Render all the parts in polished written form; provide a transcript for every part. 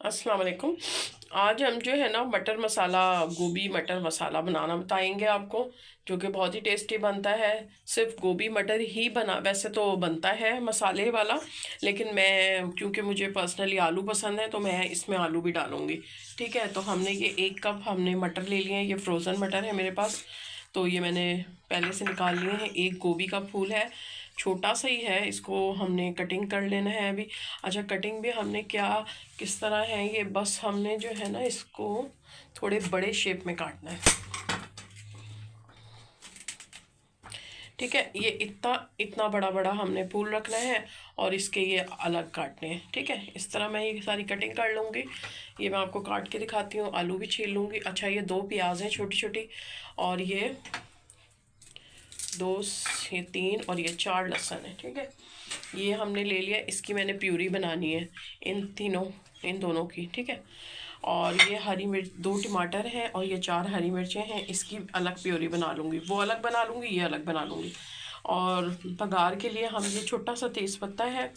अस्सलाम वालेकुम। आज हम जो है ना मटर मसाला, गोभी मटर मसाला बनाना बताएंगे आपको, जो कि बहुत ही टेस्टी बनता है। सिर्फ गोभी मटर ही बना, वैसे तो बनता है मसाले वाला, लेकिन मैं क्योंकि मुझे पर्सनली आलू पसंद है तो मैं इसमें आलू भी डालूंगी। ठीक है, तो हमने ये 1 कप हमने मटर ले लिए हैं। ये फ्रोज़न मटर है मेरे पास, तो ये मैंने पहले से निकाल लिए हैं। एक गोभी का फूल है, छोटा सा ही है, इसको हमने कटिंग कर लेना है अभी। अच्छा, कटिंग भी हमने क्या किस तरह है ये, बस हमने जो है ना इसको थोड़े बड़े शेप में काटना है। ठीक है, ये इतना इतना बड़ा बड़ा हमने फूल रखना है और इसके ये अलग काटने हैं। ठीक है, इस तरह मैं ये सारी कटिंग कर लूँगी। ये मैं आपको काट के दिखाती हूँ। आलू भी छील लूँगी। अच्छा, ये 2 प्याज हैं छोटी छोटी, और ये 2, ये 3 और ये 4 लहसुन है। ठीक है, ये हमने ले लिया। इसकी मैंने प्यूरी बनानी है इन दोनों की। ठीक है, और ये हरी मिर्च, 2 टमाटर हैं और ये 4 हरी मिर्चें हैं। इसकी अलग प्योरी बना लूँगी, वो अलग बना लूँगी, ये अलग बना लूँगी। और बघार के लिए हम ये छोटा सा तेज़ पत्ता है,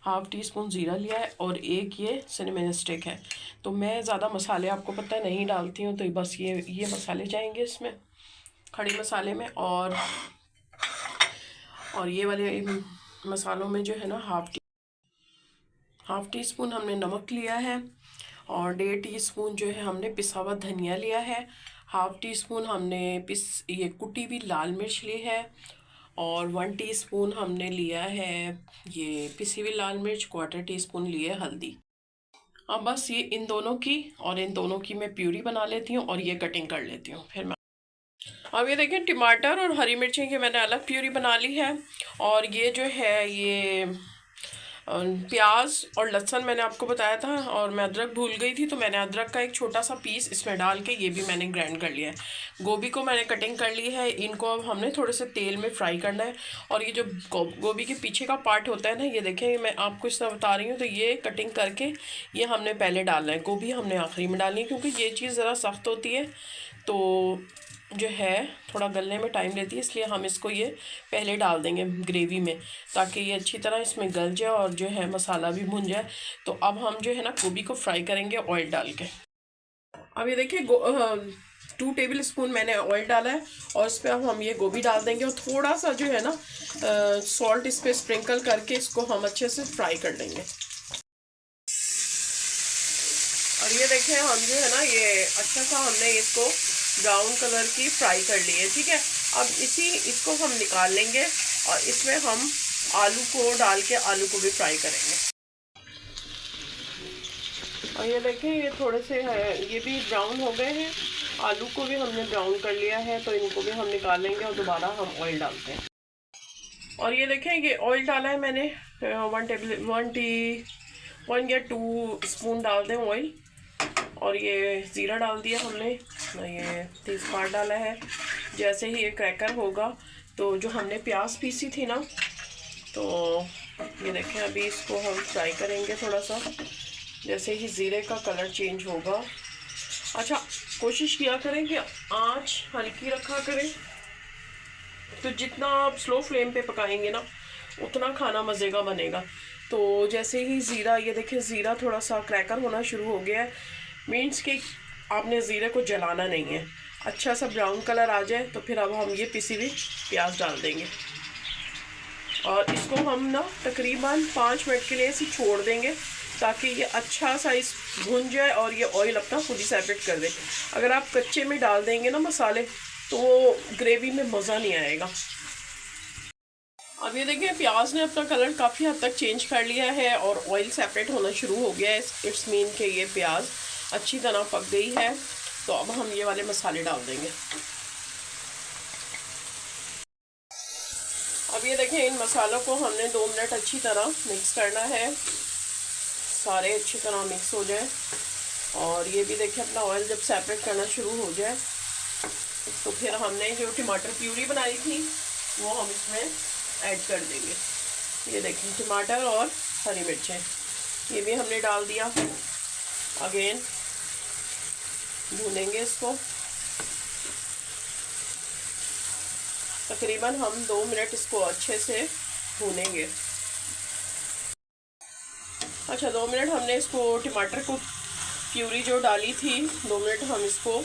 हाफ़ टी स्पून ज़ीरा लिया है, और एक ये सिनेमन स्टिक है। तो मैं ज़्यादा मसाले आपको पता है नहीं डालती हूँ, तो बस ये मसाले जाएंगे इसमें, खड़े मसाले में। और ये वाले मसालों में जो है ना हाफ़ टी स्पून हमने नमक लिया है, और 1.5 टीस्पून जो है हमने पिसा हुआ धनिया लिया है। हाफ़ टी स्पून हमने ये कुटी हुई लाल मिर्च ली है, और 1 टीस्पून हमने लिया है ये पिसी हुई लाल मिर्च। 1/4 टीस्पून लिए हल्दी। अब बस ये इन दोनों की मैं प्यूरी बना लेती हूँ और ये कटिंग कर लेती हूँ फिर मैं। अब ये देखिए, टमाटर और हरी मिर्चें की मैंने अलग प्यूरी बना ली है। और ये जो है ये प्याज और लहसुन मैंने आपको बताया था, और मैं अदरक भूल गई थी, तो मैंने अदरक का एक छोटा सा पीस इसमें डाल के ये भी मैंने ग्राइंड कर लिया है। गोभी को मैंने कटिंग कर ली है। इनको अब हमने थोड़े से तेल में फ्राई करना है। और ये जो गोभी के पीछे का पार्ट होता है ना, ये देखें मैं आपको इस तरह बता रही हूँ, तो ये कटिंग करके ये हमने पहले डालना है। गोभी हमने आखिरी में डालनी है, क्योंकि ये चीज़ ज़रा सख्त होती है, तो जो है थोड़ा गलने में टाइम लेती है, इसलिए हम इसको ये पहले डाल देंगे ग्रेवी में, ताकि ये अच्छी तरह इसमें गल जाए और जो है मसाला भी भुन जाए। तो अब हम जो है ना गोभी को फ्राई करेंगे ऑयल डाल के। अब ये देखिए 2 टेबल स्पून मैंने ऑयल डाला है, और इस पर अब हम ये गोभी डाल देंगे, और थोड़ा सा जो है ना सॉल्ट इस पर स्प्रिंकल करके इसको हम अच्छे से फ्राई कर लेंगे। और ये देखें, हम जो है ना ये अच्छा सा हमने इसको ब्राउन कलर की फ्राई कर ली है। ठीक है, अब इसको हम निकाल लेंगे, और इसमें हम आलू को डाल के आलू को भी फ्राई करेंगे। और ये देखें, ये थोड़े से है, ये भी ब्राउन हो गए हैं। आलू को भी हमने ब्राउन कर लिया है, तो इनको भी हम निकाल लेंगे और दोबारा हम ऑयल डालते हैं। और ये देखें, ये ऑयल डाला है मैंने 1 या 2 स्पून डाल दें ऑयल। और ये ज़ीरा डाल दिया हमने, ये तेज़पात डाला है। जैसे ही ये क्रैकर होगा, तो जो हमने प्याज पीसी थी ना, तो ये देखें अभी इसको हम फ्राई करेंगे थोड़ा सा। जैसे ही ज़ीरे का कलर चेंज होगा, अच्छा कोशिश किया करें कि आंच हल्की रखा करें, तो जितना आप स्लो फ्लेम पे पकाएंगे ना, उतना खाना मज़े का बनेगा। तो जैसे ही ज़ीरा, ये देखिए ज़ीरा थोड़ा सा क्रैकर होना शुरू हो गया है, मीन्स कि आपने ज़ीरे को जलाना नहीं है। अच्छा सा ब्राउन कलर आ जाए, तो फिर अब हम ये पिसी हुई प्याज डाल देंगे, और इसको हम ना तकरीबन 5 मिनट के लिए इसे छोड़ देंगे, ताकि ये अच्छा सा इस भुन जाए और ये ऑयल अपना खुद ही सेपरेट कर दे। अगर आप कच्चे में डाल देंगे ना मसाले, तो वो ग्रेवी में मज़ा नहीं आएगा। अब ये देखिए, प्याज ने अपना कलर काफ़ी हद तक चेंज कर लिया है और ऑयल सेपरेट होना शुरू हो गया है। इट्स मीन कि ये प्याज अच्छी तरह पक गई है। तो अब हम ये वाले मसाले डाल देंगे। अब ये देखें, इन मसालों को हमने 2 मिनट अच्छी तरह मिक्स करना है, सारे अच्छी तरह मिक्स हो जाए। और ये भी देखें, अपना ऑयल जब सेपरेट करना शुरू हो जाए, तो फिर हमने जो टमाटर प्यूरी बनाई थी वो हम इसमें ऐड कर देंगे। ये देखिए, टमाटर और हरी मिर्चें ये भी हमने डाल दिया। अगेन भूनेंगे इसको, तकरीबन हम 2 मिनट इसको अच्छे से भूनेंगे। अच्छा, 2 मिनट हमने इसको टमाटर को प्यूरी जो डाली थी 2 मिनट हम इसको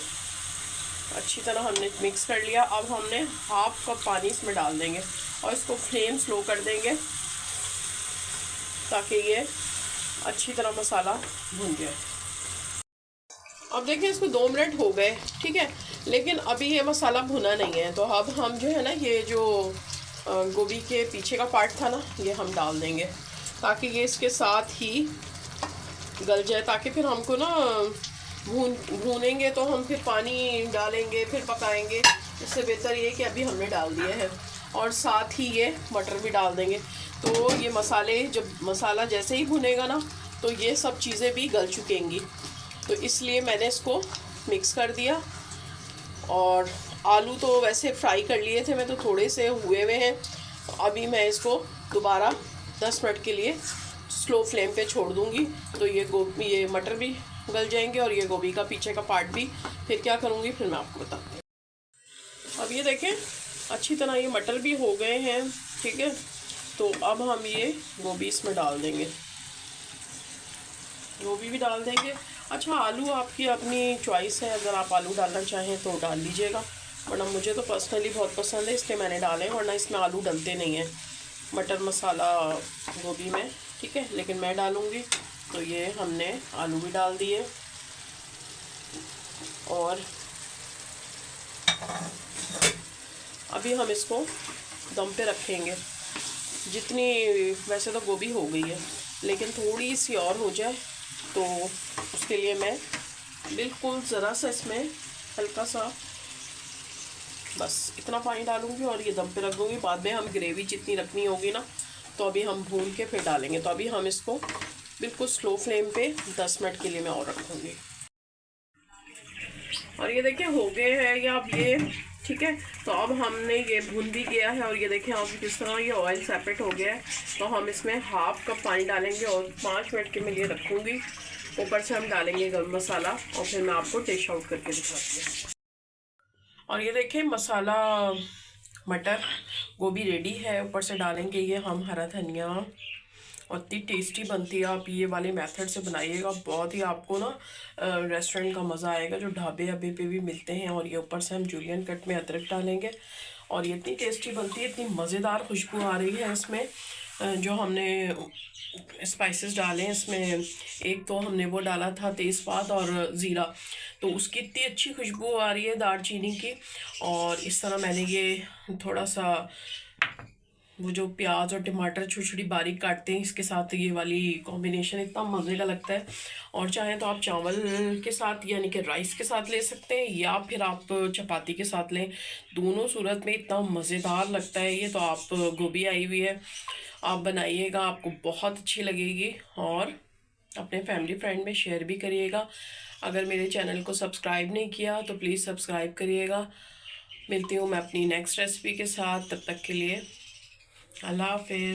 अच्छी तरह हमने मिक्स कर लिया। अब हमने हाफ कप पानी इसमें डाल देंगे और इसको फ्लेम स्लो कर देंगे ताकि ये अच्छी तरह मसाला भुन जाए। अब देखिए इसको 2 मिनट हो गए, ठीक है, लेकिन अभी ये मसाला भुना नहीं है। तो अब हम जो है ना ये जो गोभी के पीछे का पार्ट था ना, ये हम डाल देंगे ताकि ये इसके साथ ही गल जाए, ताकि फिर हमको ना भूनेंगे तो हम फिर पानी डालेंगे फिर पकाएंगे। इससे बेहतर ये कि अभी हमने डाल दिया है और साथ ही ये मटर भी डाल देंगे। तो ये मसाले, जब मसाला जैसे ही भुनेगा ना तो ये सब चीज़ें भी गल चुकेंगी। तो इसलिए मैंने इसको मिक्स कर दिया। और आलू तो वैसे फ्राई कर लिए थे मैं, तो थोड़े से हुए हुए हैं। अभी मैं इसको दोबारा 10 मिनट के लिए स्लो फ्लेम पे छोड़ दूंगी, तो ये मटर भी गल जाएंगे और ये गोभी का पीछे का पार्ट भी। फिर क्या करूँगी फिर मैं आपको बताती हूँ। अब ये देखें अच्छी तरह ये मटर भी हो गए हैं, ठीक है। तो अब हम ये गोभी इसमें डाल देंगे, गोभी भी डाल देंगे। अच्छा, आलू आपकी अपनी चॉइस है, अगर आप आलू डालना चाहें तो डाल लीजिएगा, वरना मुझे तो पर्सनली बहुत पसंद है इसलिए मैंने डाले, वरना इसमें आलू डलते नहीं हैं मटर मसाला गोभी में, ठीक है, लेकिन मैं डालूँगी। तो ये हमने आलू भी डाल दिए और अभी हम इसको दम पे रखेंगे। जितनी, वैसे तो गोभी हो गई है लेकिन थोड़ी सी और हो जाए तो उसके लिए मैं बिल्कुल ज़रा सा इसमें हल्का सा बस इतना पानी डालूंगी और ये दम पे रख दूँगी। बाद में हम ग्रेवी जितनी रखनी होगी ना तो अभी हम भून के फिर डालेंगे। तो अभी हम इसको बिल्कुल स्लो फ्लेम पे 10 मिनट के लिए मैं और रखूँगी। और ये देखिए हो गए हैं ये अब ये, ठीक है। तो अब हमने ये भून भी किया है और ये देखें अब किस तरह ये ऑयल सेपरेट हो गया है। तो हम इसमें हाफ कप पानी डालेंगे और 5 मिनट के लिए रखूँगी। ऊपर से हम डालेंगे गरम मसाला और फिर मैं आपको टेस्ट आउट करके दिखाती हूँ। और ये देखें मसाला मटर गोभी रेडी है। ऊपर से डालेंगे ये हम हरा धनिया और इतनी टेस्टी बनती है। आप ये वाले मेथड से बनाइएगा, बहुत ही आपको ना रेस्टोरेंट का मज़ा आएगा जो ढाबे अबे पे भी मिलते हैं। और ये ऊपर से हम जूलियन कट में अदरक डालेंगे और ये इतनी टेस्टी बनती है, इतनी मज़ेदार खुशबू आ रही है इसमें। जो हमने स्पाइसेस डाले हैं इसमें, एक तो हमने वो डाला था तेज़पात और ज़ीरा, तो उसकी इतनी अच्छी खुशबू आ रही है दालचीनी की। और इस तरह मैंने ये थोड़ा सा वो जो प्याज और टमाटर छोटी छोटी बारीक काटते हैं, इसके साथ ये वाली कॉम्बिनेशन इतना मज़े का लगता है। और चाहें तो आप चावल के साथ यानी कि राइस के साथ ले सकते हैं या फिर आप चपाती के साथ लें, दोनों सूरत में इतना मज़ेदार लगता है ये। तो आप, गोभी आई हुई है, आप बनाइएगा, आपको बहुत अच्छी लगेगी और अपने फैमिली फ्रेंड में शेयर भी करिएगा। अगर मेरे चैनल को सब्सक्राइब नहीं किया तो प्लीज़ सब्सक्राइब करिएगा। मिलती हूँ मैं अपनी नेक्स्ट रेसिपी के साथ, तब तक के लिए अल्लाह हाफिज़।